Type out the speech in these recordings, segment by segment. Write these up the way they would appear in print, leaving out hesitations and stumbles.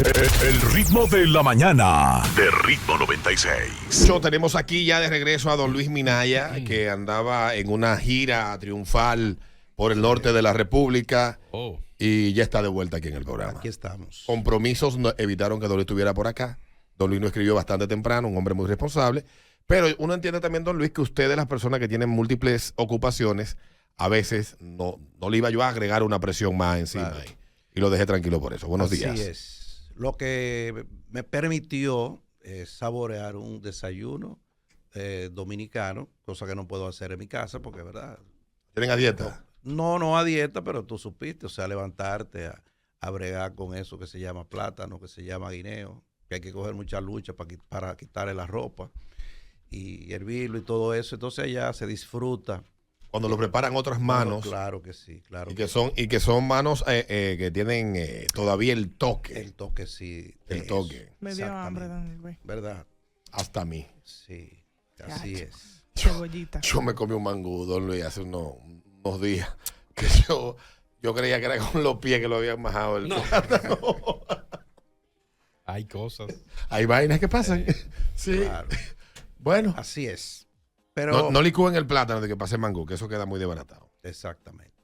El ritmo de la mañana de Ritmo 96. Tenemos aquí ya de regreso a don Luis Minaya, que andaba en una gira triunfal por el norte de la República y ya está de vuelta aquí en el programa. Aquí estamos. Compromisos evitaron que don Luis estuviera por acá. Don Luis nos escribió bastante temprano, un hombre muy responsable. Pero uno entiende también, don Luis, que ustedes, las personas que tienen múltiples ocupaciones, a veces no le iba yo a agregar una presión más encima. Claro. Y lo dejé tranquilo por eso. Buenos días. Así es. Lo que me permitió saborear un desayuno dominicano, cosa que no puedo hacer en mi casa porque, ¿verdad? ¿Tienen a dieta? No a dieta, pero tú supiste, o sea, levantarte a bregar con eso que se llama plátano, que se llama guineo, que hay que coger mucha lucha para quitarle la ropa y hervirlo y todo eso. Entonces ya se disfruta. Cuando lo preparan otras manos. Claro que sí, claro. Y que son manos que tienen todavía el toque. El toque, sí. El toque. Me dio hambre, Daniel. ¿Verdad? Hasta a mí. Sí, así es. Cebollita. Yo me comí un mangú, don Luis, hace unos días. Que yo creía que era con los pies que lo habían majado el plátano. Hay cosas. Hay vainas que pasan. Sí. Claro. Bueno. Así es. Pero no licúen el plátano de que pase mangú, que eso queda muy desbaratado. Exactamente.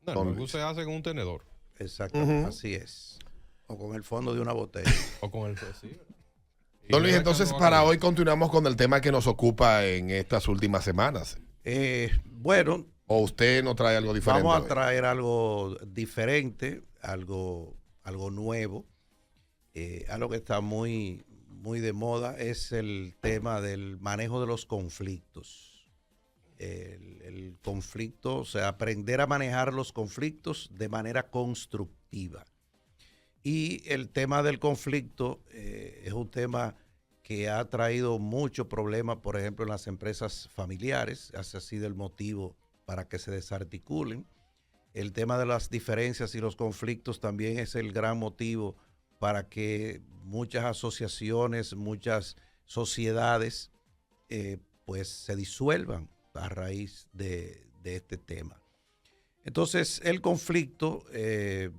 No, el mangú se hace con un tenedor. Exactamente, así es. O con el fondo de una botella. O con el... Sí. Don Luis, entonces para hoy continuamos con el tema que nos ocupa en estas últimas semanas. Bueno. ¿O usted nos trae algo diferente? Vamos a traer algo diferente, algo nuevo, algo que está muy de moda, es el tema del manejo de los conflictos. El conflicto, o sea, aprender a manejar los conflictos de manera constructiva. Y el tema del conflicto es un tema que ha traído muchos problemas, por ejemplo, en las empresas familiares. Ese ha sido el motivo para que se desarticulen. El tema de las diferencias y los conflictos también es el gran motivo para que muchas asociaciones, muchas sociedades, pues se disuelvan a raíz de este tema. Entonces, el conflicto, es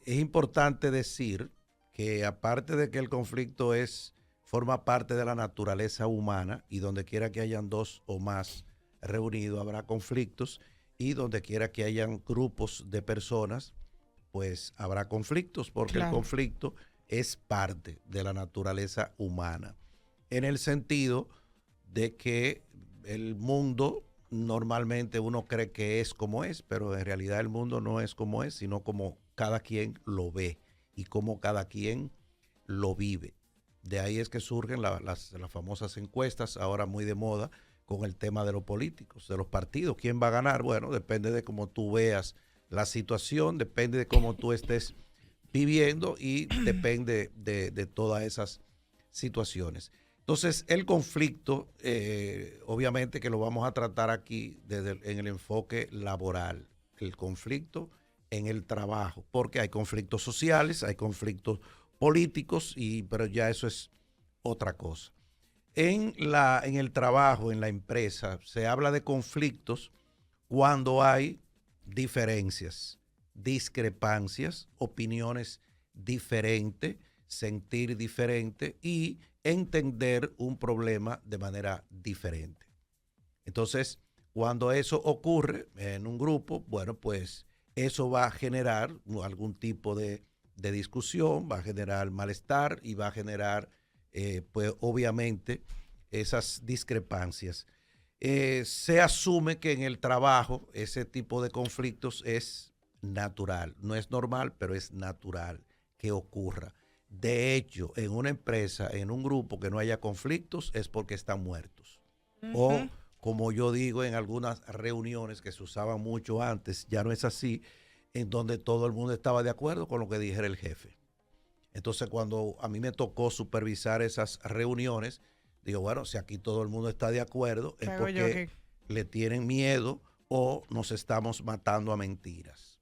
importante decir que aparte de que el conflicto forma parte de la naturaleza humana y donde quiera que hayan dos o más reunidos habrá conflictos y donde quiera que hayan grupos de personas, pues habrá conflictos porque claro, el conflicto es parte de la naturaleza humana, en el sentido de que el mundo normalmente uno cree que es como es, pero en realidad el mundo no es como es, sino como cada quien lo ve y como cada quien lo vive. De ahí es que surgen las famosas encuestas, ahora muy de moda, con el tema de los políticos, de los partidos. ¿Quién va a ganar? Bueno, depende de cómo tú veas la situación, depende de cómo tú estés viviendo y depende de todas esas situaciones. Entonces, el conflicto, obviamente que lo vamos a tratar aquí en el enfoque laboral, el conflicto en el trabajo, porque hay conflictos sociales, hay conflictos políticos, pero ya eso es otra cosa. En el trabajo, en la empresa, se habla de conflictos cuando hay diferencias, discrepancias, opiniones diferentes, sentir diferente y entender un problema de manera diferente. Entonces, cuando eso ocurre en un grupo, bueno, pues eso va a generar algún tipo de discusión, va a generar malestar y va a generar, pues obviamente, esas discrepancias. Se asume que en el trabajo ese tipo de conflictos es natural. No es normal, pero es natural que ocurra. De hecho, en una empresa, en un grupo que no haya conflictos es porque están muertos. O, como yo digo en algunas reuniones que se usaban mucho antes, ya no es así, en donde todo el mundo estaba de acuerdo con lo que dijera el jefe. Entonces, cuando a mí me tocó supervisar esas reuniones, digo, bueno, si aquí todo el mundo está de acuerdo, es porque le tienen miedo o nos estamos matando a mentiras.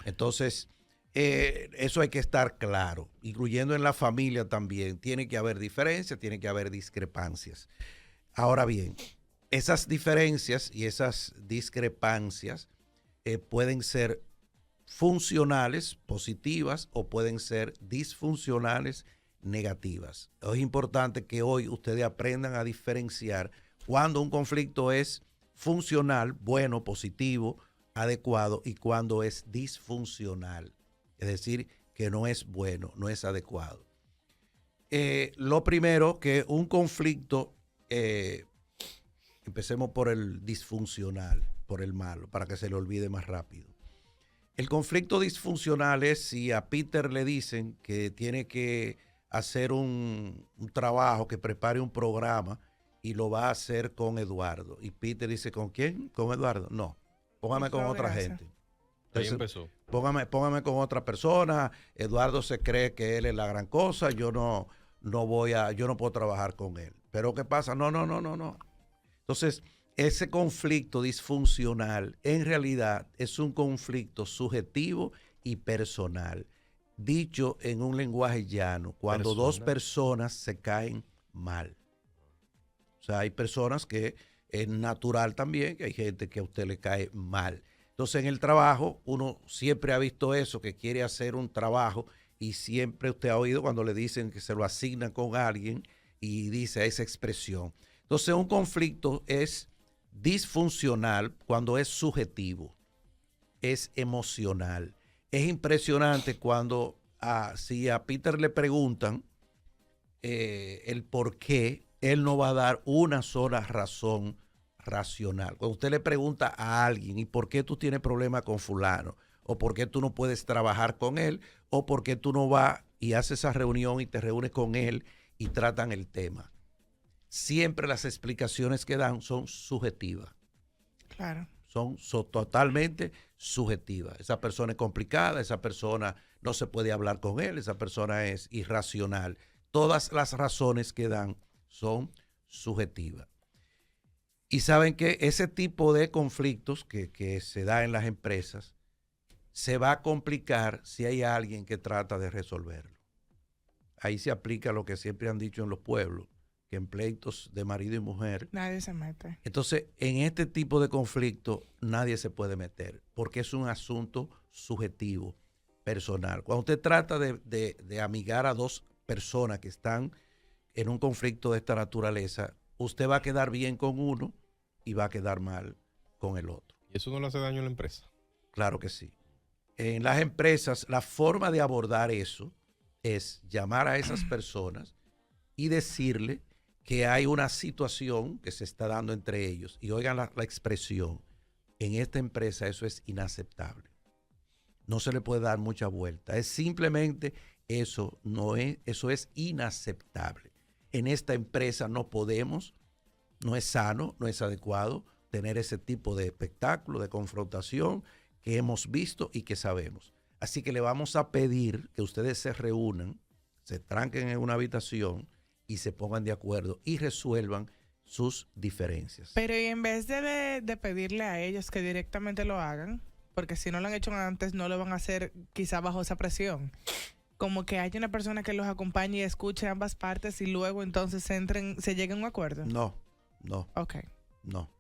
Entonces, eso hay que estar claro, incluyendo en la familia también. Tiene que haber diferencias, tiene que haber discrepancias. Ahora bien, esas diferencias y esas discrepancias pueden ser funcionales, positivas, o pueden ser disfuncionales, negativas. Es importante que hoy ustedes aprendan a diferenciar cuando un conflicto es funcional, bueno, positivo, adecuado, y cuando es disfuncional. Es decir, que no es bueno, no es adecuado. Lo primero, que un conflicto, empecemos por el disfuncional, por el malo, para que se le olvide más rápido. El conflicto disfuncional es si a Peter le dicen que tiene que hacer un trabajo, que prepare un programa y lo va a hacer con Eduardo. Y Peter dice, ¿con quién? ¿Con Eduardo? No, póngame con otra gente. Ahí Entonces, empezó. póngame con otra persona. Eduardo se cree que él es la gran cosa. Yo no puedo trabajar con él. Pero ¿qué pasa? No. Entonces, ese conflicto disfuncional en realidad es un conflicto subjetivo y personal. Dicho en un lenguaje llano, cuando dos personas se caen mal. O sea, hay personas que es natural también, que hay gente que a usted le cae mal. Entonces, en el trabajo, uno siempre ha visto eso, que quiere hacer un trabajo, y siempre usted ha oído cuando le dicen que se lo asignan con alguien y dice esa expresión. Entonces, un conflicto es disfuncional cuando es subjetivo, es emocional. Es impresionante cuando si a Peter le preguntan el por qué, él no va a dar una sola razón racional. Cuando usted le pregunta a alguien, ¿y por qué tú tienes problemas con fulano? ¿O por qué tú no puedes trabajar con él? ¿O por qué tú no vas y haces esa reunión y te reúnes con él y tratan el tema? Siempre las explicaciones que dan son subjetivas. Claro. Son totalmente subjetivas. Esa persona es complicada, esa persona no se puede hablar con él, esa persona es irracional. Todas las razones que dan son subjetivas. Y saben que ese tipo de conflictos que se da en las empresas se va a complicar si hay alguien que trata de resolverlo. Ahí se aplica lo que siempre han dicho en los pueblos, que en pleitos de marido y mujer nadie se mete. Entonces, en este tipo de conflicto nadie se puede meter porque es un asunto subjetivo, personal. Cuando usted trata de amigar a dos personas que están en un conflicto de esta naturaleza, usted va a quedar bien con uno y va a quedar mal con el otro. ¿Y eso no le hace daño a la empresa? Claro que sí. En las empresas, la forma de abordar eso es llamar a esas personas y decirle que hay una situación que se está dando entre ellos. Y oigan la expresión, en esta empresa eso es inaceptable. No se le puede dar mucha vuelta. Es simplemente eso es inaceptable. En esta empresa no podemos, no es sano, no es adecuado tener ese tipo de espectáculo, de confrontación que hemos visto y que sabemos. Así que le vamos a pedir que ustedes se reúnan, se tranquen en una habitación y se pongan de acuerdo y resuelvan sus diferencias. Pero y en vez de pedirle a ellos que directamente lo hagan, porque si no lo han hecho antes, no lo van a hacer quizá bajo esa presión. Como que haya una persona que los acompañe y escuche ambas partes y luego entonces se lleguen a un acuerdo. No. Ok. No.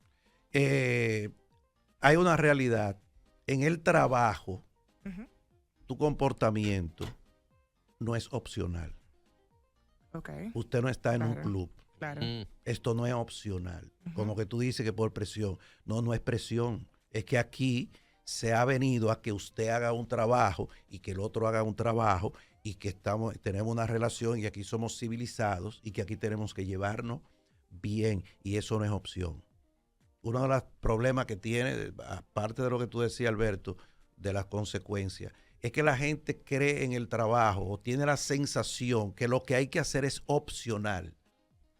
Hay una realidad. En el trabajo, tu comportamiento no es opcional. Okay. Usted no está en un club. Claro. Esto no es opcional. Como que tú dices que por presión. No es presión. Es que aquí se ha venido a que usted haga un trabajo y que el otro haga un trabajo y que tenemos una relación y aquí somos civilizados y que aquí tenemos que llevarnos bien y eso no es opción. Uno de los problemas que tiene, aparte de lo que tú decías, Alberto, de las consecuencias, es que la gente cree en el trabajo o tiene la sensación que lo que hay que hacer es opcional.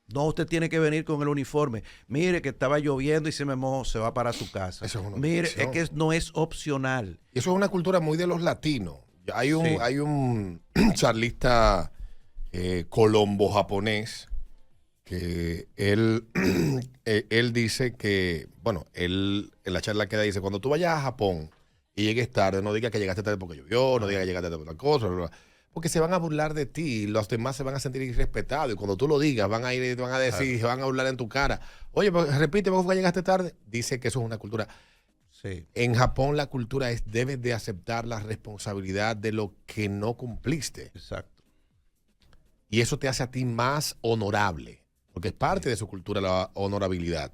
No, usted tiene que venir con el uniforme. Mire que estaba lloviendo y se me mojó, se va para su casa. Eso es una Mire, opción. es que no es opcional. Eso es una cultura muy de los latinos. Hay un charlista colombo-japonés que él dice que, bueno, él en la charla queda dice, cuando tú vayas a Japón y llegues tarde, no digas que llegaste tarde porque llovió, no digas que llegaste tarde por tal cosa, bla, bla, porque se van a burlar de ti, los demás se van a sentir irrespetados y cuando tú lo digas van a ir y te van a decir, se van a burlar en tu cara. Oye, pero repite, ¿cómo fue que llegaste tarde? Dice que eso es una cultura Sí, En Japón la cultura es debes de aceptar la responsabilidad de lo que no cumpliste. exacto. Y eso te hace a ti más honorable, porque es parte de su cultura la honorabilidad.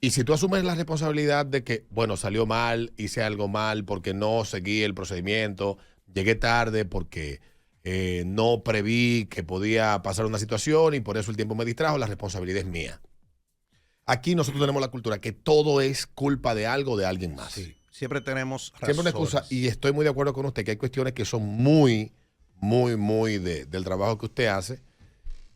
Y si tú asumes la responsabilidad de que, bueno, salió mal, hice algo mal porque no seguí el procedimiento, llegué tarde porque no preví que podía pasar una situación y por eso el tiempo me distrajo, la responsabilidad es mía. Aquí nosotros tenemos la cultura que todo es culpa de algo o de alguien más. Sí, siempre tenemos razones. Siempre una excusa, y estoy muy de acuerdo con usted que hay cuestiones que son muy del trabajo que usted hace,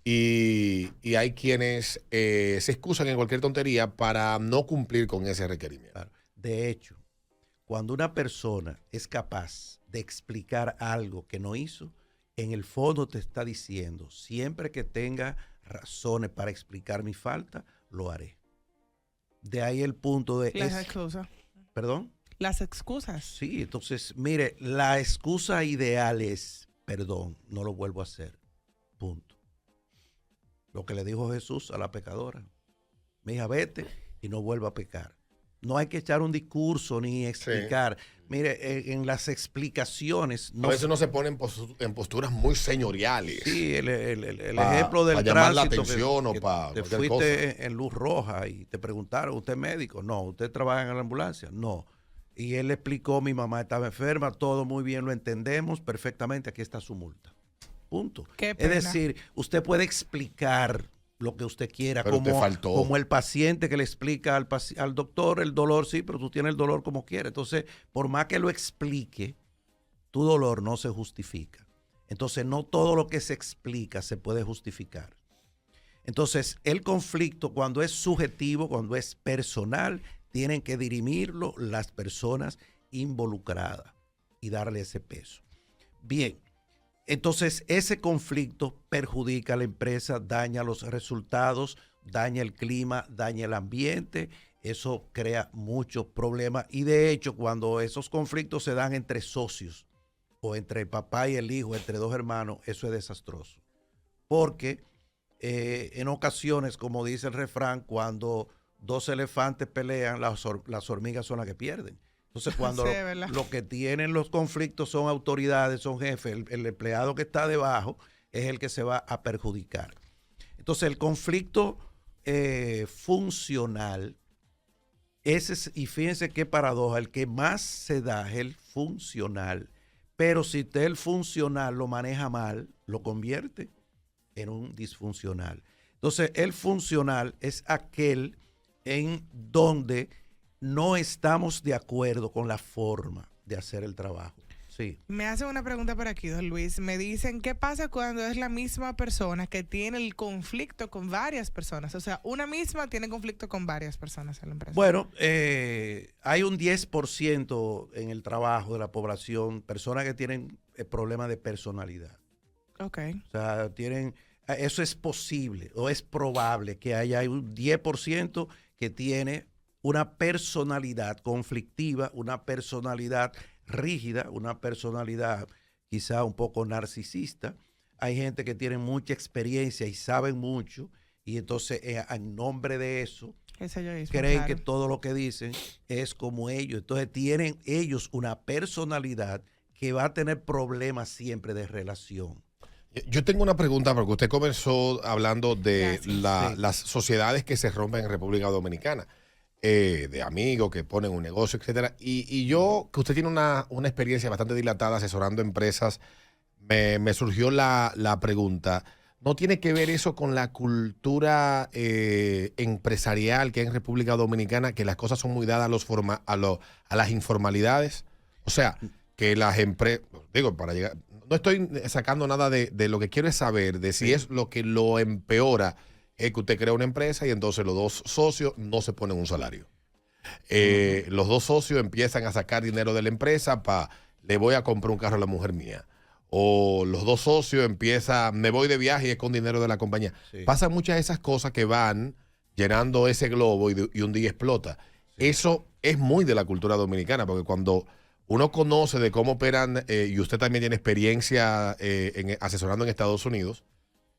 y hay quienes se excusan en cualquier tontería para no cumplir con ese requerimiento. Claro. De hecho, cuando una persona es capaz de explicar algo que no hizo, en el fondo te está diciendo, siempre que tenga razones para explicar mi falta, lo haré. De ahí el punto de... Las excusas. ¿Perdón? Las excusas. Sí, entonces, mire, la excusa ideal es, perdón, no lo vuelvo a hacer. Punto. Lo que le dijo Jesús a la pecadora. Mija, vete y no vuelva a pecar. No hay que echar un discurso ni explicar. Sí. Mire, en las explicaciones... A veces uno se pone en posturas muy señoriales. Sí, el ejemplo del llamar tránsito. La atención que o para te fuiste en luz roja y te preguntaron, ¿usted es médico? No. ¿Usted trabaja en la ambulancia? No. Y él le explicó, mi mamá estaba enferma, todo muy bien, lo entendemos perfectamente, aquí está su multa. Punto. Qué pena. Es decir, usted puede explicar lo que usted quiera, pero como el paciente que le explica al doctor el dolor, sí, pero tú tienes el dolor como quieres. Entonces, por más que lo explique, tu dolor no se justifica. Entonces, no todo lo que se explica se puede justificar. Entonces, el conflicto, cuando es subjetivo, cuando es personal, tienen que dirimirlo las personas involucradas y darle ese peso. Bien. Entonces, ese conflicto perjudica a la empresa, daña los resultados, daña el clima, daña el ambiente. Eso crea muchos problemas. Y de hecho, cuando esos conflictos se dan entre socios o entre el papá y el hijo, entre dos hermanos, eso es desastroso. Porque en ocasiones, como dice el refrán, cuando dos elefantes pelean, las hormigas son las que pierden. Entonces, cuando sí, lo que tienen los conflictos son autoridades, son jefes, el empleado que está debajo es el que se va a perjudicar. Entonces, el conflicto funcional, y fíjense qué paradoja, el que más se da es el funcional. Pero si usted el funcional lo maneja mal, lo convierte en un disfuncional. Entonces, el funcional es aquel en donde no estamos de acuerdo con la forma de hacer el trabajo. Sí. Me hacen una pregunta por aquí, don Luis. Me dicen, ¿qué pasa cuando es la misma persona que tiene el conflicto con varias personas? O sea, una misma tiene conflicto con varias personas en la empresa. Bueno, hay un 10% en el trabajo de la población, personas que tienen problemas de personalidad. Ok. O sea, eso es posible o es probable que haya un 10% que tiene una personalidad conflictiva, una personalidad rígida, una personalidad quizá un poco narcisista. Hay gente que tiene mucha experiencia y saben mucho, y entonces en nombre de eso creen que todo lo que dicen es como ellos. Entonces tienen ellos una personalidad que va a tener problemas siempre de relación. Yo tengo una pregunta, porque usted comenzó hablando de las sociedades que se rompen en República Dominicana. De amigos que ponen un negocio, etcétera. Y yo, que usted tiene una experiencia bastante dilatada asesorando empresas, me surgió la pregunta, ¿no tiene que ver eso con la cultura empresarial que hay en República Dominicana, que las cosas son muy dadas a las informalidades? O sea, que las empresas, digo, para llegar, no estoy sacando nada de lo que quiero es saber de si es lo que lo empeora. Es que usted crea una empresa y entonces los dos socios no se ponen un salario. Los dos socios empiezan a sacar dinero de la empresa le voy a comprar un carro a la mujer mía. O los dos socios me voy de viaje y es con dinero de la compañía. Sí. Pasan muchas de esas cosas que van llenando ese globo y un día explota. Sí. Eso es muy de la cultura dominicana, porque cuando uno conoce de cómo operan, y usted también tiene experiencia asesorando en Estados Unidos,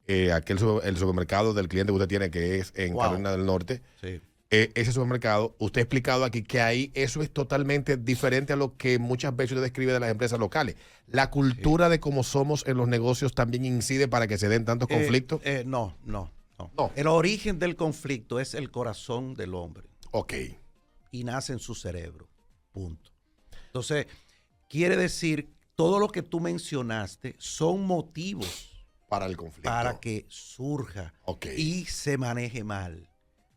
el supermercado del cliente que usted tiene, que es en Carolina del Norte, sí. ese supermercado. Usted ha explicado aquí que ahí eso es totalmente diferente a lo que muchas veces usted describe de las empresas locales. La cultura de cómo somos en los negocios también incide para que se den tantos conflictos. No. No. El origen del conflicto es el corazón del hombre. Ok. Y nace en su cerebro. Punto. Entonces, quiere decir, todo lo que tú mencionaste son motivos Para el conflicto. para que surja Ok. y se maneje mal.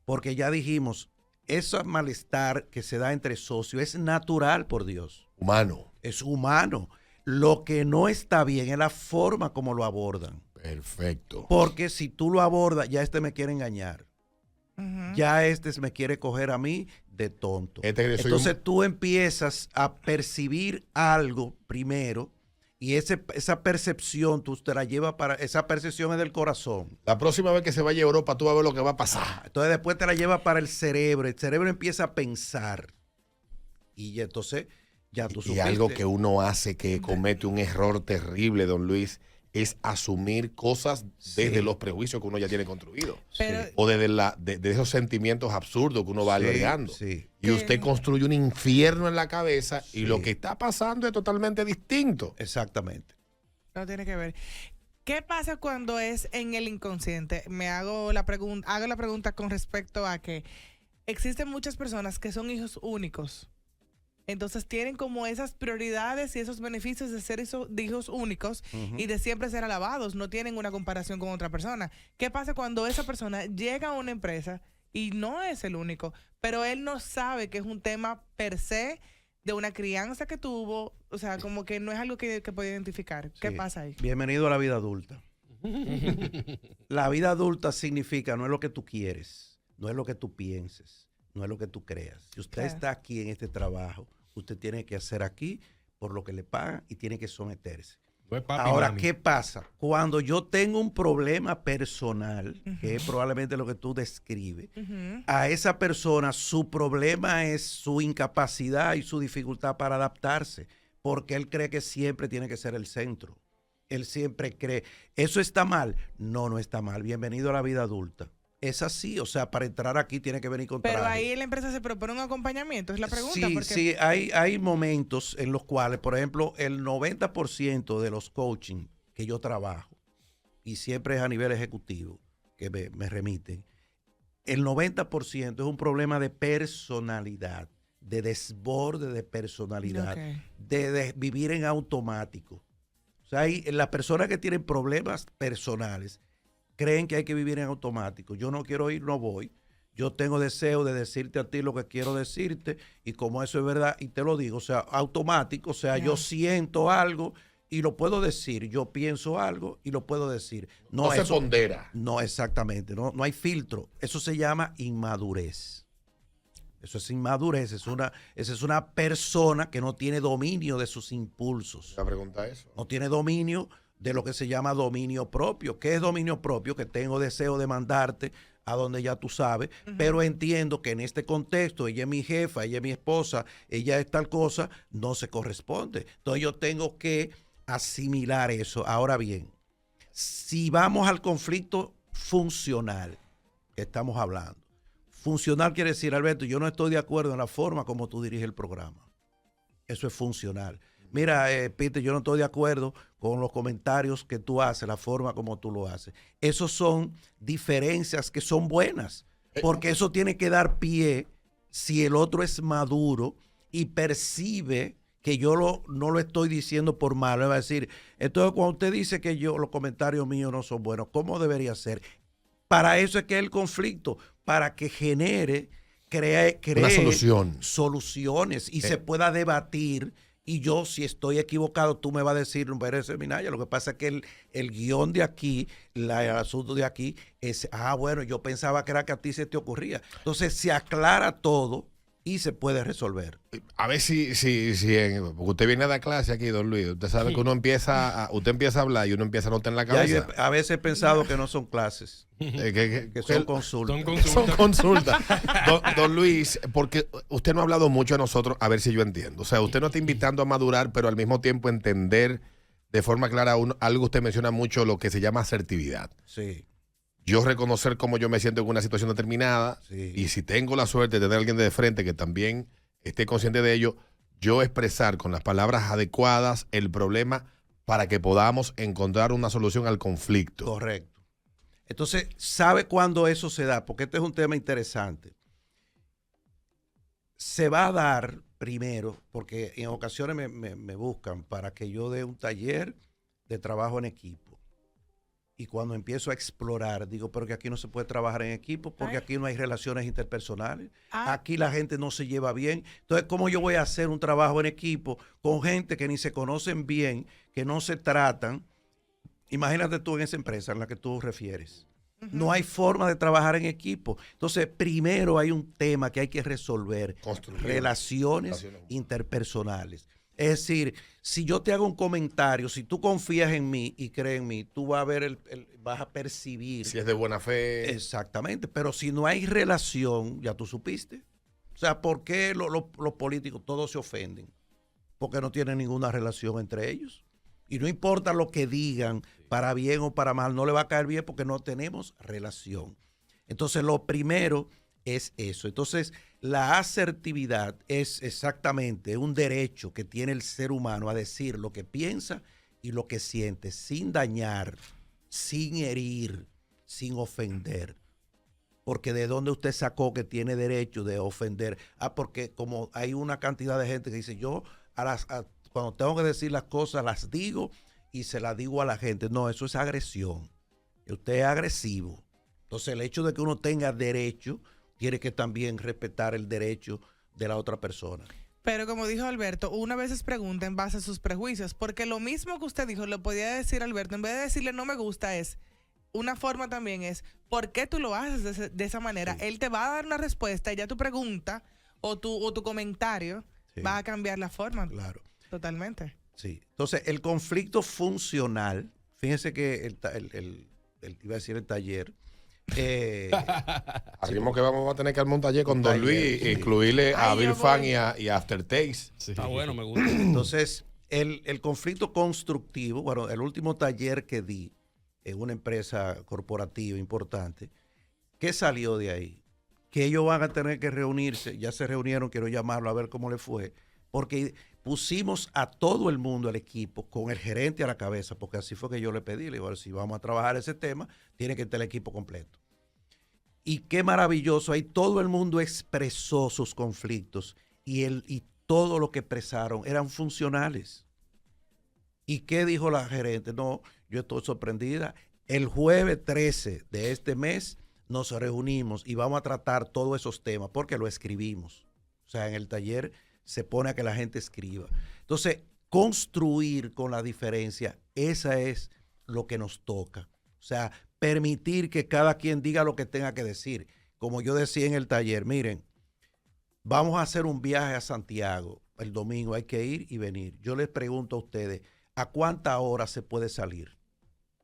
Porque ya dijimos, ese malestar que se da entre socios es natural, por Dios. Humano. Es humano. Lo que no está bien es la forma como lo abordan. Perfecto. Porque si tú lo abordas, ya me quiere engañar. Ujú. Ya me quiere coger a mí de tonto. Soy Entonces tú empiezas a percibir algo primero y esa percepción tú te la llevas esa percepción es del corazón. La próxima vez que se vaya a Europa, tú vas a ver lo que va a pasar. Entonces después te la llevas para el cerebro empieza a pensar y entonces ya tú Y supiste. algo que uno hace que comete un error terrible, don Luis, es asumir cosas desde Sí. los prejuicios que uno ya tiene construidos. Pero- Sí. O desde de esos sentimientos absurdos que uno va Sí, albergando. sí. Y usted construye un infierno en la cabeza y Sí. lo que está pasando es totalmente distinto. Exactamente. No tiene que ver. ¿Qué pasa cuando es en el inconsciente? Hago la pregunta con respecto a que existen muchas personas que son hijos únicos. Entonces tienen como esas prioridades y esos beneficios de ser de hijos únicos y de siempre ser alabados. No tienen una comparación con otra persona. ¿Qué pasa cuando esa persona llega a una empresa y no es el único, pero él no sabe que es un tema per se de una crianza que tuvo? O sea, como que no es algo que puede identificar. ¿Qué Sí. pasa ahí? Bienvenido a la vida adulta. La vida adulta significa no es lo que tú quieres, no es lo que tú pienses, no es lo que tú creas. Si usted Claro. está aquí en este trabajo, usted tiene que hacer aquí por lo que le pagan y tiene que someterse. No es papi, Ahora, mami. ¿qué pasa? Cuando yo tengo un problema personal, que es probablemente lo que tú describes, Ujú. a esa persona su problema es su incapacidad y su dificultad para adaptarse, porque él cree que siempre tiene que ser el centro. Él siempre cree, ¿eso está mal? No, no está mal. Bienvenido a la vida adulta. Es así, o sea, para entrar aquí tiene que venir con Pero traje. ahí la empresa se propone un acompañamiento, es la pregunta. Sí, porque sí, hay momentos en los cuales, por ejemplo, el 90% de los coaching que yo trabajo, y siempre es a nivel ejecutivo que me remiten, el 90% es un problema de personalidad, de desborde de personalidad, Ok. de vivir en automático. O sea, las personas que tienen problemas personales creen que hay que vivir en automático. Yo no quiero ir, no voy. Yo tengo deseo de decirte a ti lo que quiero decirte y como eso es verdad, y te lo digo, o sea, automático, o sea, yo siento algo y lo puedo decir, yo pienso algo y lo puedo decir. No se pondera. No, exactamente, no hay filtro. Eso se llama inmadurez. Eso es inmadurez, esa es una persona que no tiene dominio de sus impulsos. La pregunta es eso. No tiene dominio de lo que se llama dominio propio. ¿Qué es dominio propio? Que tengo deseo de mandarte a donde ya tú sabes, pero entiendo que en este contexto, ella es mi jefa, ella es mi esposa, ella es tal cosa, no se corresponde. Entonces yo tengo que asimilar eso. Ahora bien, si vamos al conflicto funcional que estamos hablando, funcional quiere decir, Alberto, yo no estoy de acuerdo en la forma como tú diriges el programa. Eso es funcional. Mira, Peter, yo no estoy de acuerdo con los comentarios que tú haces, la forma como tú lo haces. Esos son diferencias que son buenas, porque eso tiene que dar pie, si el otro es maduro y percibe que yo no lo estoy diciendo por malo, le va a decir, entonces cuando usted dice que los comentarios míos no son buenos, ¿cómo debería ser? Para eso es que es el conflicto, para que cree Una solución. soluciones y se pueda debatir. Y yo, si estoy equivocado, tú me vas a decir, no eres Minaya. Lo que pasa es que el guión de aquí, el asunto de aquí, es, bueno, yo pensaba que era que a ti se te ocurría. Entonces se aclara todo y se puede resolver. A ver si porque usted viene a dar clase aquí, don Luis. Usted sabe que usted empieza a hablar y uno empieza a notar en la Ya cabeza. yo a veces he pensado que no son clases, que son consultas. Son consultas. Son consultas. Don Luis, porque usted no ha hablado mucho a nosotros, a ver si yo entiendo. O sea, usted nos está invitando a madurar, pero al mismo tiempo entender de forma clara algo que usted menciona mucho, lo que se llama asertividad. Sí. yo reconocer cómo yo me siento en una situación determinada, Sí. y si tengo la suerte de tener a alguien de frente que también esté consciente de ello, yo expresar con las palabras adecuadas el problema para que podamos encontrar una solución al conflicto. Correcto. Entonces, ¿sabe cuándo eso se da? Porque este es un tema interesante. Se va a dar primero, porque en ocasiones me buscan para que yo dé un taller de trabajo en equipo. Y cuando empiezo a explorar, digo, pero que aquí no se puede trabajar en equipo, porque Ay. aquí no hay relaciones interpersonales. Ah. Aquí la gente no se lleva bien. Entonces, ¿cómo yo voy a hacer un trabajo en equipo con gente que ni se conocen bien, que no se tratan? Imagínate tú en esa empresa en la que tú refieres. No hay forma de trabajar en equipo. Entonces, primero hay un tema que hay que resolver. Construir Relaciones relaciones. interpersonales. Es decir, si yo te hago un comentario, si tú confías en mí y crees en mí, tú vas a ver, vas a percibir. Si es de buena fe. Exactamente. Pero si no hay relación, ya tú supiste. O sea, ¿por qué los políticos todos se ofenden? Porque no tienen ninguna relación entre ellos. Y no importa lo que digan, para bien o para mal, no le va a caer bien porque no tenemos relación. Entonces, lo primero es eso. Entonces, la asertividad es exactamente un derecho que tiene el ser humano a decir lo que piensa y lo que siente, sin dañar, sin herir, sin ofender. Porque de dónde usted sacó que tiene derecho de ofender. Porque como hay una cantidad de gente que dice, yo cuando tengo que decir las cosas las digo y se las digo a la gente. No, eso es agresión. Usted es agresivo. Entonces el hecho de que uno tenga derecho tiene que también respetar el derecho de la otra persona. Pero como dijo Alberto, una vez se pregunta en base a sus prejuicios, porque lo mismo que usted dijo, lo podía decir Alberto, en vez de decirle no me gusta es, una forma también es, ¿por qué tú lo haces de esa manera? Sí. Él te va a dar una respuesta y ya tu pregunta o tu comentario Sí. va a cambiar la forma. Claro. Totalmente. Sí. Entonces, el conflicto funcional, fíjense que iba a decir el taller. Asumimos que vamos a tener que armar un taller con Un Don taller, Luis, sí. incluirle a Ay, Bill yo Fan voy. y a Aftertaste. Está bueno, me gusta. Entonces, el conflicto constructivo, bueno, el último taller que di en una empresa corporativa importante, ¿qué salió de ahí? Que ellos van a tener que reunirse, ya se reunieron, quiero llamarlo a ver cómo le fue, porque pusimos a todo el mundo, al equipo, con el gerente a la cabeza, porque así fue que yo le pedí, le digo, "A ver, si vamos a trabajar ese tema, tiene que estar el equipo completo". Y qué maravilloso, ahí todo el mundo expresó sus conflictos y todo lo que expresaron eran funcionales. ¿Y qué dijo la gerente? No, yo estoy sorprendida. El jueves 13 de este mes nos reunimos y vamos a tratar todos esos temas porque lo escribimos. O sea, en el taller se pone a que la gente escriba. Entonces, construir con la diferencia, esa es lo que nos toca. O sea, permitir que cada quien diga lo que tenga que decir. Como yo decía en el taller, miren, vamos a hacer un viaje a Santiago el domingo, hay que ir y venir. Yo les pregunto a ustedes, ¿a cuántas horas se puede salir?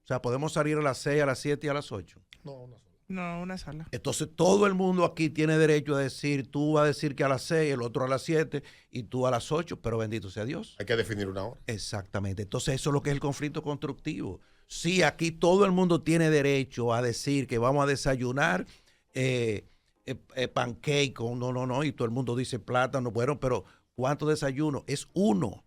O sea, podemos salir a las 6, a las 7 y a las 8. No, no. No, una sola. Entonces, todo el mundo aquí tiene derecho a decir, tú vas a decir que a las 6, el otro a las 7 y tú a las 8, pero bendito sea Dios. Hay que definir una hora. Exactamente. Entonces, eso es lo que es el conflicto constructivo. Sí, aquí todo el mundo tiene derecho a decir que vamos a desayunar pancake con no, y todo el mundo dice plátano, bueno, pero ¿cuánto desayuno? Es uno,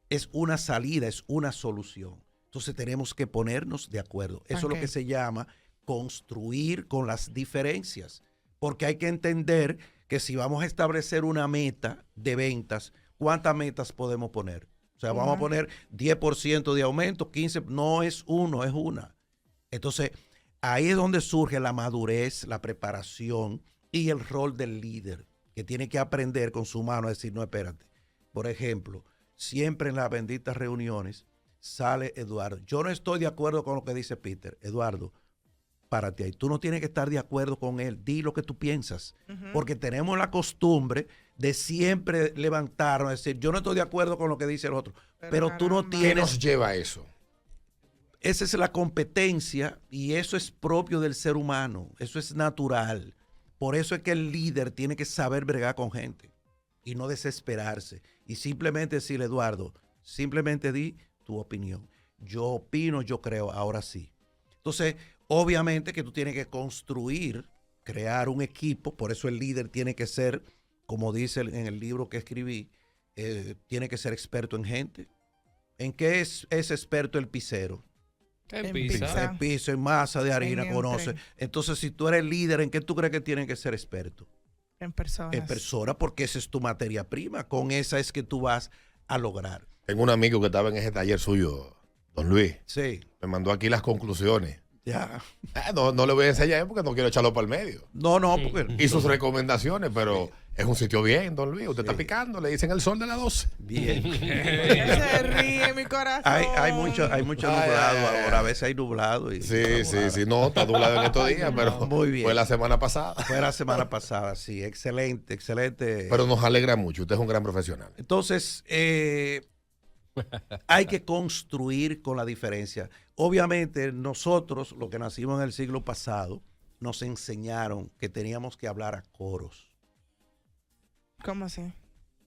es una salida, es una solución. Entonces, tenemos que ponernos de acuerdo. Eso es lo que se llama construir con las diferencias, porque hay que entender que si vamos a establecer una meta de ventas, ¿cuántas metas podemos poner? O sea, vamos a poner 10% de aumento, 15%, no es uno, es una. Entonces, ahí es donde surge la madurez, la preparación y el rol del líder, que tiene que aprender con su mano a decir, no, espérate. Por ejemplo, siempre en las benditas reuniones sale Eduardo. Yo no estoy de acuerdo con lo que dice Peter. Eduardo, párate ahí. Tú no tienes que estar de acuerdo con él. Di lo que tú piensas. Porque tenemos la costumbre de siempre levantarnos, decir, yo no estoy de acuerdo con lo que dice el otro. Pero tú no caramba. ¿Qué nos tienes... lleva a eso? Esa es la competencia y eso es propio del ser humano. Eso es natural. Por eso es que el líder tiene que saber bregar con gente y no desesperarse. Y simplemente decirle, Eduardo, simplemente di tu opinión. Yo opino, yo creo, ahora sí. Entonces, obviamente que tú tienes que construir, crear un equipo, por eso el líder tiene que ser, como dice en el libro que escribí, tiene que ser experto en gente. ¿En qué es experto el pizzero? En pizza. En piso, en masa de harina, En conoce. entre. Entonces, si tú eres líder, ¿en qué tú crees que tienen que ser experto? En personas. En persona, porque esa es tu materia prima. Con esa es que tú vas a lograr. Tengo un amigo que estaba en ese taller suyo, don Luis. Sí, Me mandó aquí las conclusiones. ya. No le voy a enseñar porque no quiero echarlo para el medio. No, porque... Y sus recomendaciones, pero es un sitio bien, don Luis. Usted Sí. está picando, le dicen el sol de las 12. Bien. Él se ríe, mi corazón. Hay mucho Ay, nublado ay, ay. ahora. A veces hay nublado. Y Sí. No, está nublado en estos días, pero Muy bien. fue la semana pasada. Fue la semana pasada, sí. Excelente. Pero nos alegra mucho. Usted es un gran profesional. Entonces, hay que construir con la diferencia. Obviamente, nosotros, los que nacimos en el siglo pasado, nos enseñaron que teníamos que hablar a coros. ¿Cómo así?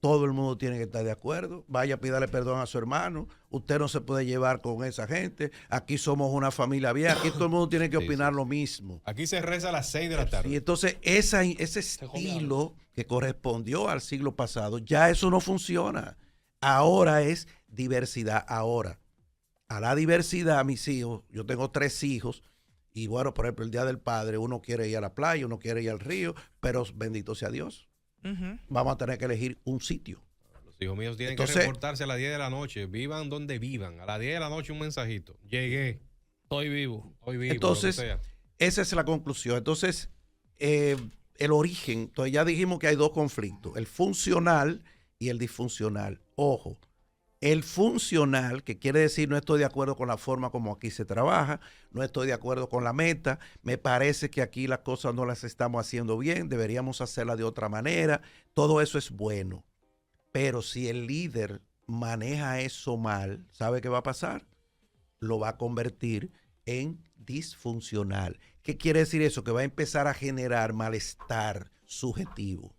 Todo el mundo tiene que estar de acuerdo. Vaya, pídale perdón a su hermano. Usted no se puede llevar con esa gente. Aquí somos una familia vieja. Aquí todo el mundo tiene que Sí, opinar lo mismo. Aquí se reza a las 6 de la tarde. Y entonces ese estilo que correspondió al siglo pasado, ya eso no funciona. Ahora es diversidad. Ahora, a la diversidad, mis hijos, yo tengo 3 hijos, y bueno, por ejemplo, el Día del Padre, uno quiere ir a la playa, uno quiere ir al río, pero bendito sea Dios, Ujú. vamos a tener que elegir un sitio. Los hijos míos tienen Entonces- que reportarse a las 10 de la noche. Vivan donde vivan. A las 10 de la noche un mensajito. Llegué. Estoy vivo. Hoy vivo. Entonces, lo que sea. esa es la conclusión. Entonces, el origen, entonces ya dijimos que hay 2 conflictos, el funcional y el disfuncional. Ojo, el funcional, que quiere decir no estoy de acuerdo con la forma como aquí se trabaja, no estoy de acuerdo con la meta, me parece que aquí las cosas no las estamos haciendo bien, deberíamos hacerlas de otra manera, todo eso es bueno. Pero si el líder maneja eso mal, ¿sabe qué va a pasar? Lo va a convertir en disfuncional. ¿Qué quiere decir eso? Que va a empezar a generar malestar subjetivo.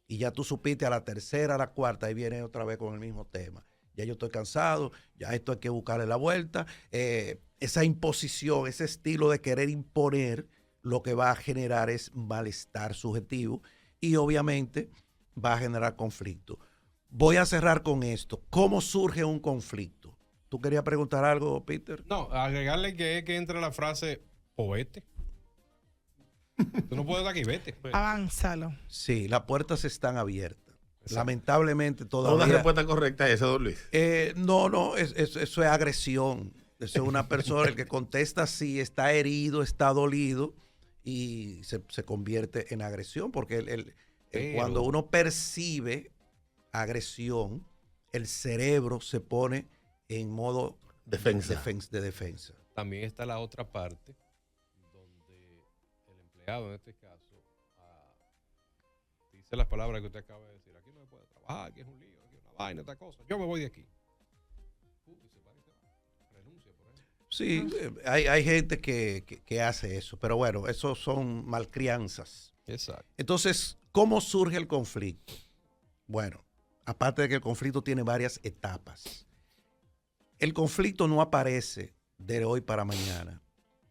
Y ya tú supiste a la tercera, a la cuarta, ahí viene otra vez con el mismo tema. Ya yo estoy cansado, ya esto hay que buscarle la vuelta. Esa imposición, ese estilo de querer imponer, lo que va a generar es malestar subjetivo y obviamente va a generar conflicto. Voy a cerrar con esto. ¿Cómo surge un conflicto? ¿Tú querías preguntar algo, Peter? No, agregarle que es que entra la frase o vete. Tú no puedes estar aquí, vete. Avánzalo. Sí, las puertas están abiertas. Exacto. Lamentablemente Una todavía... respuesta correcta es esa, don Luis. No, eso es agresión. Eso es una persona, el que contesta así, está herido, está dolido y se convierte en agresión, porque Pero- cuando uno percibe agresión, el cerebro se pone en modo Defensa. de defensa. También está la otra parte donde el empleado, en este caso, dice las palabras que usted acaba de decir. Aquí no se puede trabajar, aquí es un lío, aquí es una vaina, esta cosa. Yo me voy de aquí. Y se va y se va. Renuncia, por ejemplo. Sí, hay gente que hace eso, pero bueno, esos son malcrianzas. Exacto. Entonces, ¿cómo surge el conflicto? Bueno, aparte de que el conflicto tiene varias etapas. El conflicto no aparece de hoy para mañana.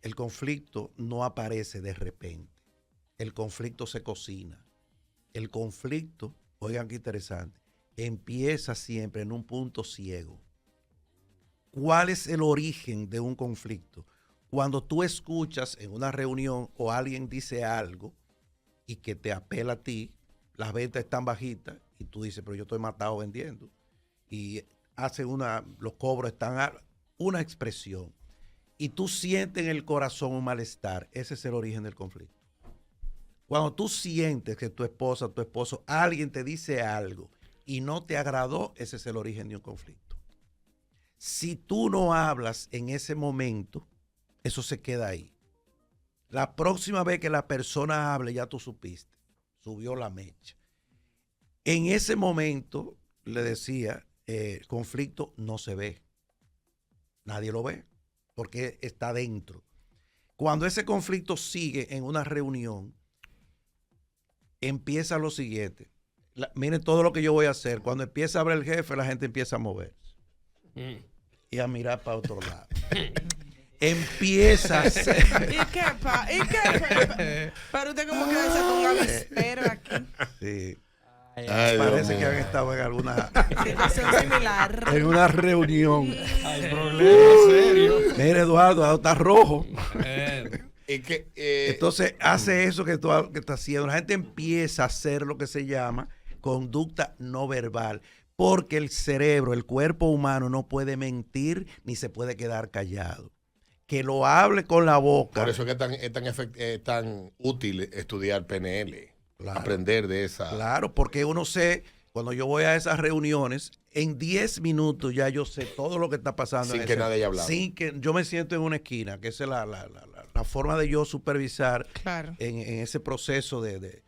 El conflicto no aparece de repente. El conflicto se cocina. El conflicto, oigan qué interesante, empieza siempre en un punto ciego. ¿Cuál es el origen de un conflicto? Cuando tú escuchas en una reunión o alguien dice algo y que te apela a ti, las ventas están bajitas y tú dices, pero yo estoy matado vendiendo. Y los cobros están una expresión. Y tú sientes en el corazón un malestar. Ese es el origen del conflicto. Cuando tú sientes que tu esposa, tu esposo, alguien te dice algo y no te agradó, ese es el origen de un conflicto. Si tú no hablas en ese momento, eso se queda ahí. La próxima vez que la persona hable, ya tú supiste, subió la mecha. En ese momento, le decía, el conflicto no se ve. Nadie lo ve, porque está dentro. Cuando ese conflicto sigue en una reunión, empieza lo siguiente. Miren todo lo que yo voy a hacer. Cuando empieza a hablar el jefe, la gente empieza a moverse y a mirar para otro lado. empieza a ser... ¿Y qué? Pero usted como que desató un avispero aquí. Sí. Ay, Parece Dios que mío. han estado en alguna Situación similar. en una reunión. Hay problemas serios. Mira, Eduardo, está rojo. Y que, Entonces hace eso que está haciendo. La gente empieza a hacer lo que se llama conducta no verbal. Porque el cerebro, el cuerpo humano no puede mentir ni se puede quedar callado. Que lo hable con la boca. por eso es que es tan útil estudiar PNL, Claro. aprender de esa. Claro, porque uno sé, cuando yo voy a esas reuniones, en 10 minutos ya yo sé todo lo que está pasando. Sin que nadie haya hablado. Sin que yo me siento en una esquina, que esa es la forma de yo supervisar Claro. en ese proceso de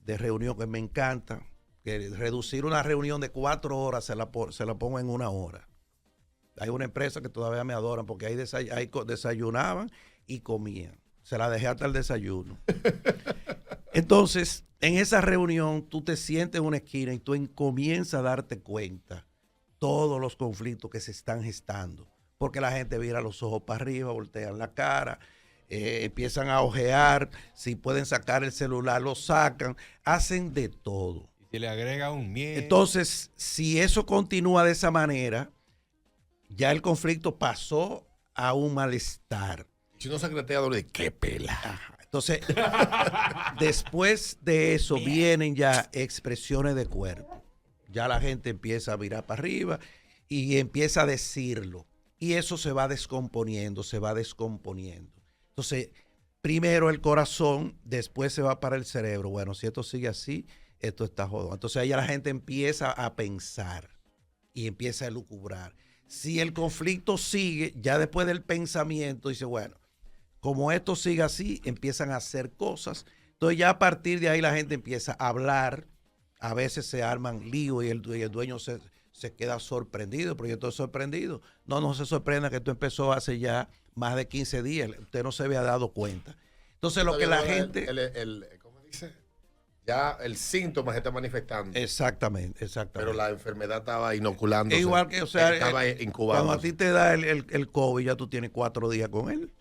reunión que me encanta. Que reducir una reunión de 4 horas se la pongo en 1 hora. Hay una empresa que todavía me adoran porque ahí desayunaban y comían. Se la dejé hasta el desayuno. Entonces, en esa reunión, tú te sientes en una esquina y tú comienzas a darte cuenta todos los conflictos que se están gestando. Porque la gente vira los ojos para arriba, voltean la cara, empiezan a ojear, si pueden sacar el celular, lo sacan, hacen de todo. Y le agrega un miedo. Entonces, si eso continúa de esa manera, ya el conflicto pasó a un malestar. Si no secretea, de qué pela. Ajá. Entonces, después de eso vienen ya expresiones de cuerpo. Ya la gente empieza a mirar para arriba y empieza a decirlo. Y eso se va descomponiendo, se va descomponiendo. Entonces, primero el corazón, después se va para el cerebro. Bueno, si esto sigue así, esto está jodido. Entonces ahí la gente empieza a pensar y empieza a elucubrar. Si el conflicto sigue, ya después del pensamiento, dice, bueno, como esto sigue así, empiezan a hacer cosas. Entonces ya a partir de ahí la gente empieza a hablar. A veces se arman líos y el dueño se queda sorprendido, pero yo estoy sorprendido. No se sorprenda que esto empezó hace ya más de 15 días. Usted no se había dado cuenta. Entonces lo que la gente... ¿Cómo dice? Ya el síntoma se está manifestando. Exactamente. Pero la enfermedad estaba inoculando. Es igual que, o sea, estaba incubando. cuando a ti te da el COVID, ya tú tienes 4 días con él.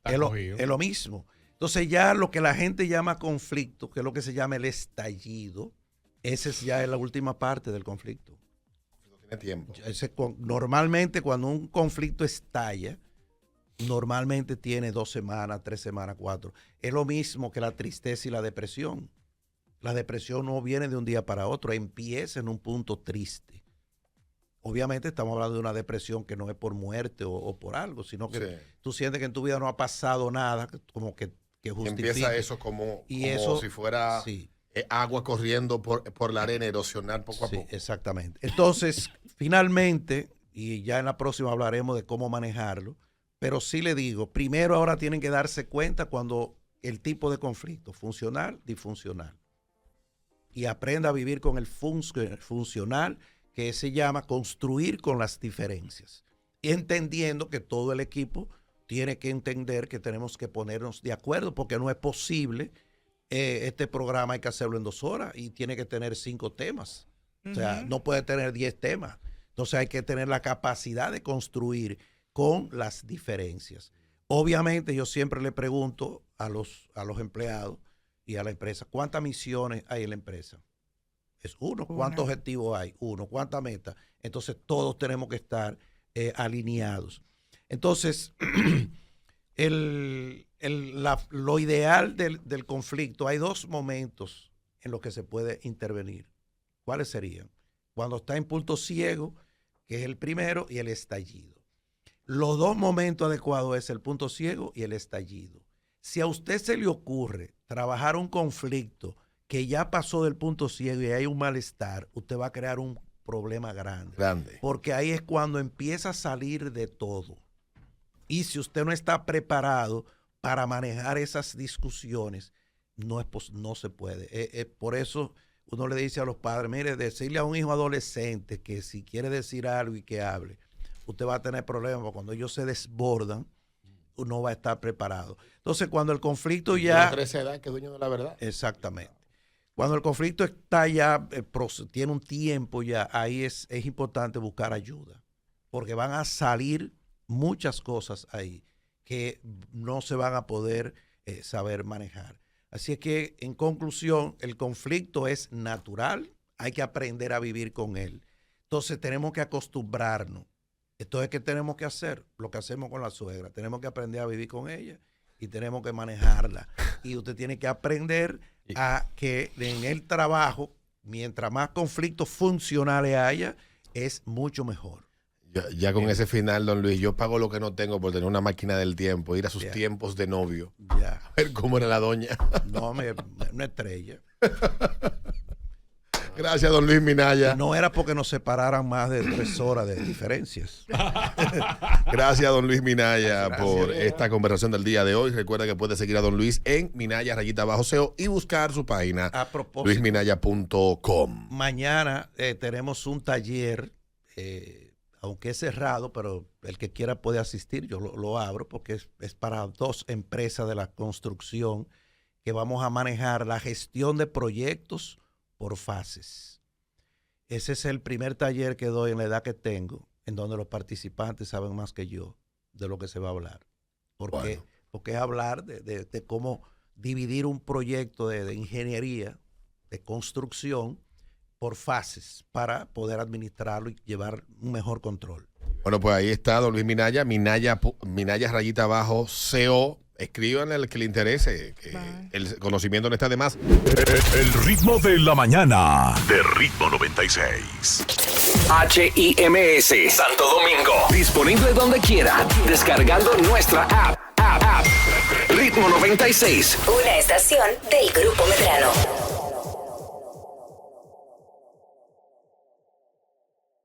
Está cogido. Es lo mismo. Entonces ya lo que la gente llama conflicto, que es lo que se llama el estallido, ese ya es la última parte del conflicto. No tiene tiempo. Normalmente cuando un conflicto estalla, normalmente tiene 2 semanas, 3 semanas, 4. Es lo mismo que la tristeza y la depresión. La depresión no viene de un día para otro, empieza en un punto triste. Obviamente estamos hablando de una depresión que no es por muerte o por algo, sino que Sí. tú sientes que en tu vida no ha pasado nada, como que justifique. Empieza eso como si fuera sí, agua corriendo por la arena, erosionar poco a sí, poco. exactamente. Entonces, finalmente, y ya en la próxima hablaremos de cómo manejarlo, pero sí le digo, primero ahora tienen que darse cuenta cuando el tipo de conflicto, funcional, disfuncional. Y aprenda a vivir con el funcional, que se llama construir con las diferencias. Y entendiendo que todo el equipo tiene que entender que tenemos que ponernos de acuerdo, porque no es posible, este programa hay que hacerlo en 2 horas y tiene que tener 5 temas. O sea, no puede tener 10 temas. Entonces hay que tener la capacidad de construir con las diferencias. Obviamente yo siempre le pregunto a los empleados y a la empresa, ¿cuántas misiones hay en la empresa? Es uno. ¿Cuántos objetivos hay? Uno. ¿Cuántas metas? Entonces todos tenemos que estar alineados. Entonces, lo ideal del conflicto, hay 2 momentos en los que se puede intervenir. ¿Cuáles serían? Cuando está en punto ciego, que es el primero, y el estallido. Los 2 momentos adecuados es el punto ciego y el estallido. Si a usted se le ocurre trabajar un conflicto que ya pasó del punto ciego y hay un malestar, usted va a crear un problema grande. Porque ahí es cuando empieza a salir de todo. Y si usted no está preparado para manejar esas discusiones, no se puede. Por eso uno le dice a los padres, mire, decirle a un hijo adolescente que si quiere decir algo y que hable, usted va a tener problemas, porque cuando ellos se desbordan, uno va a estar preparado. Entonces, cuando el conflicto ya... esa edad que es dueño de la verdad. Exactamente. Cuando el conflicto está ya, tiene un tiempo ya, ahí es importante buscar ayuda, porque van a salir muchas cosas ahí que no se van a poder saber manejar. Así es que, en conclusión, el conflicto es natural, hay que aprender a vivir con él. Entonces tenemos que acostumbrarnos. Entonces, ¿qué tenemos que hacer? Lo que hacemos con la suegra. Tenemos que aprender a vivir con ella y tenemos que manejarla. Y usted tiene que aprender a que en el trabajo, mientras más conflictos funcionales haya, es mucho mejor. Ya con ese final, don Luis, yo pago lo que no tengo por tener una máquina del tiempo, ir a sus tiempos de novio. Ya. A ver cómo era la doña. No, una estrella. Gracias, don Luis Minaya. No era porque nos separaran más de 3 horas de diferencias. Gracias, don Luis Minaya, Gracias. por esta conversación del día de hoy. Recuerda que puede seguir a don Luis en Minaya_SEO y buscar su página A propósito, luisminaya.com. mañana tenemos un taller, aunque es cerrado, pero el que quiera puede asistir. Yo lo abro porque es para 2 empresas de la construcción que vamos a manejar la gestión de proyectos por fases. Ese es el primer taller que doy en la edad que tengo, en donde los participantes saben más que yo de lo que se va a hablar. Porque es hablar de cómo dividir un proyecto de ingeniería, de construcción, por fases para poder administrarlo y llevar un mejor control. Bueno, pues ahí está don Luis Minaya, Minaya_SEO. Escríbanle al que le interese, que el conocimiento no está de más. El ritmo de la mañana de Ritmo 96. HIMS Santo Domingo. Disponible donde quiera. Descargando nuestra app. Ritmo 96. Una estación del Grupo Medrano.